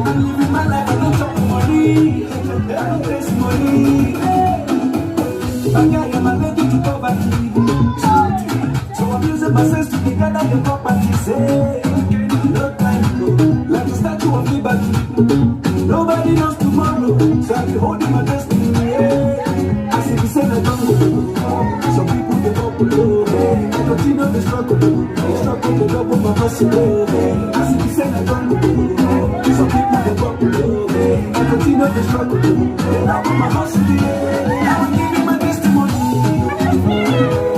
I'm living my life, I don't chop money. I don't taste money. I got my baby to poverty. So I'm using my sense to gather the property. Say, no time to go. Like a statue of liberty. Nobody knows tomorrow, so I'll be holding my destiny. Yeah. I see the same I don't go. Some people they go below. I continue the struggle. The struggle they double my hustle. I see the same I don't go. Some people they go below. I continue the struggle. They double my hustle.